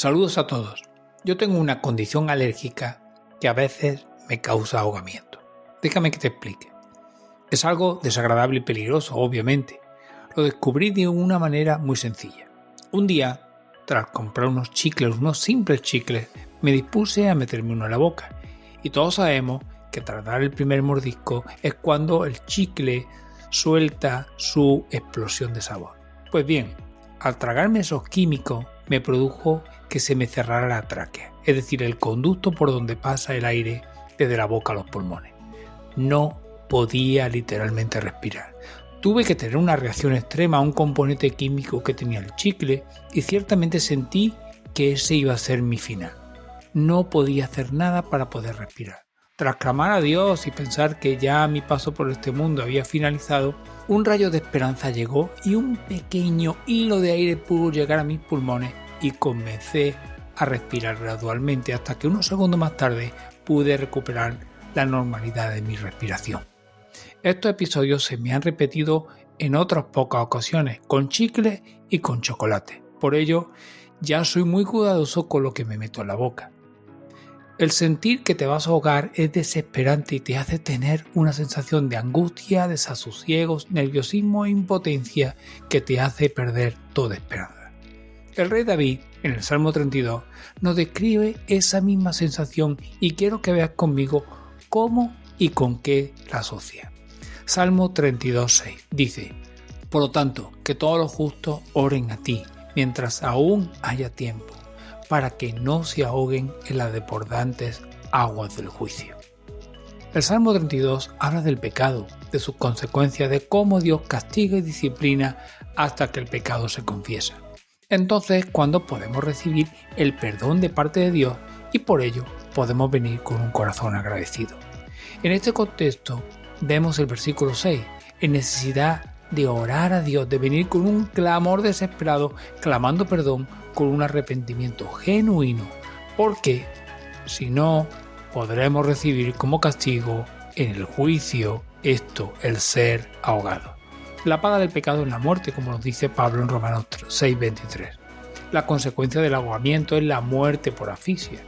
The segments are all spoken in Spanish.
Saludos a todos. Yo tengo una condición alérgica que a veces me causa ahogamiento. Déjame que te explique. Es algo desagradable y peligroso, obviamente. Lo descubrí de una manera muy sencilla. Un día, tras comprar unos simples chicles, me dispuse a meterme uno en la boca. Y todos sabemos que tras dar el primer mordisco es cuando el chicle suelta su explosión de sabor. Pues bien, al tragarme esos químicos me produjo que se me cerrara la tráquea, es decir, el conducto por donde pasa el aire desde la boca a los pulmones. No podía literalmente respirar. Tuve que tener una reacción extrema a un componente químico que tenía el chicle y ciertamente sentí que ese iba a ser mi final. No podía hacer nada para poder respirar. Tras clamar a Dios y pensar que ya mi paso por este mundo había finalizado, un rayo de esperanza llegó y un pequeño hilo de aire pudo llegar a mis pulmones y comencé a respirar gradualmente hasta que unos segundos más tarde pude recuperar la normalidad de mi respiración. Estos episodios se me han repetido en otras pocas ocasiones, con chicle y con chocolate. Por ello, ya soy muy cuidadoso con lo que me meto en la boca. El sentir que te vas a ahogar es desesperante y te hace tener una sensación de angustia, desasosiego, nerviosismo e impotencia que te hace perder toda esperanza. El rey David, en el Salmo 32, nos describe esa misma sensación y quiero que veas conmigo cómo y con qué la asocia. Salmo 32:6 dice: Por lo tanto, que todos los justos oren a ti, mientras aún haya tiempo, para que no se ahoguen en las desbordantes aguas del juicio. El Salmo 32 habla del pecado, de sus consecuencias, de cómo Dios castiga y disciplina hasta que el pecado se confiesa. Entonces, cuando podemos recibir el perdón de parte de Dios y por ello podemos venir con un corazón agradecido. En este contexto vemos el versículo 6, en necesidad de orar a Dios, de venir con un clamor desesperado, clamando perdón con un arrepentimiento genuino, porque si no, podremos recibir como castigo en el juicio el ser ahogado. La paga del pecado es la muerte, como nos dice Pablo en Romanos 6:23. La consecuencia del ahogamiento es la muerte por asfixia.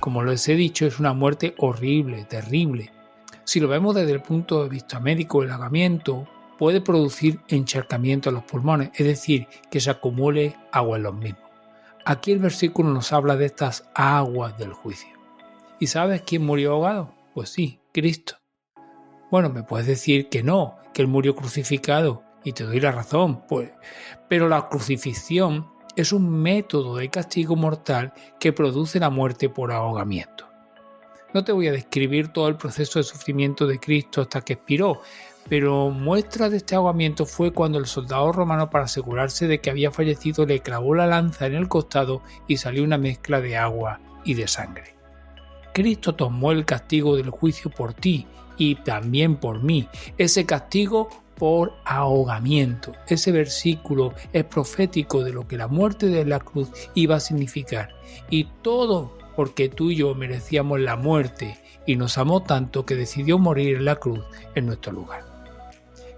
Como les he dicho, es una muerte horrible, terrible. Si lo vemos desde el punto de vista médico, el ahogamiento puede producir encharcamiento en los pulmones, es decir, que se acumule agua en los mismos. Aquí el versículo nos habla de estas aguas del juicio. ¿Y sabes quién murió ahogado? Pues sí, Cristo. Bueno, me puedes decir que no, que Él murió crucificado, y te doy la razón, pero la crucifixión es un método de castigo mortal que produce la muerte por ahogamiento. No te voy a describir todo el proceso de sufrimiento de Cristo hasta que expiró, pero muestra de este ahogamiento fue cuando el soldado romano, para asegurarse de que había fallecido, le clavó la lanza en el costado y salió una mezcla de agua y de sangre. Cristo tomó el castigo del juicio por ti y también por mí, ese castigo por ahogamiento. Ese versículo es profético de lo que la muerte de la cruz iba a significar, y todo porque tú y yo merecíamos la muerte y nos amó tanto que decidió morir en la cruz en nuestro lugar.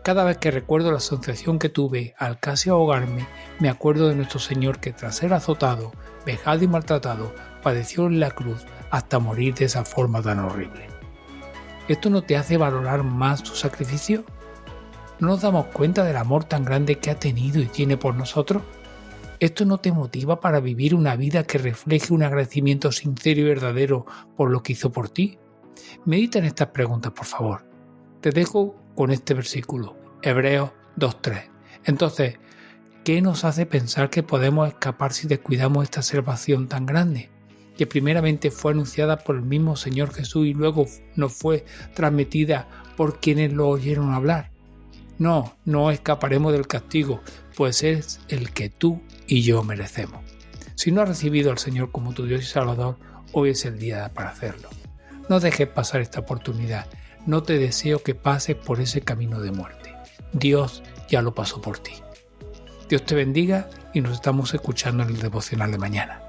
Cada vez que recuerdo la sensación que tuve al casi ahogarme, me acuerdo de nuestro Señor que tras ser azotado, vejado y maltratado, padeció en la cruz hasta morir de esa forma tan horrible. ¿Esto no te hace valorar más tu sacrificio? ¿No nos damos cuenta del amor tan grande que ha tenido y tiene por nosotros? ¿Esto no te motiva para vivir una vida que refleje un agradecimiento sincero y verdadero por lo que hizo por ti? Medita en estas preguntas, por favor. Te dejo con este versículo, Hebreos 2:3. Entonces, ¿qué nos hace pensar que podemos escapar si descuidamos esta salvación tan grande, que primeramente fue anunciada por el mismo Señor Jesús y luego nos fue transmitida por quienes lo oyeron hablar? No escaparemos del castigo, pues es el que tú y yo merecemos. Si no has recibido al Señor como tu Dios y Salvador, hoy es el día para hacerlo. No dejes pasar esta oportunidad. No te deseo que pases por ese camino de muerte. Dios ya lo pasó por ti. Dios te bendiga y nos estamos escuchando en el devocional de mañana.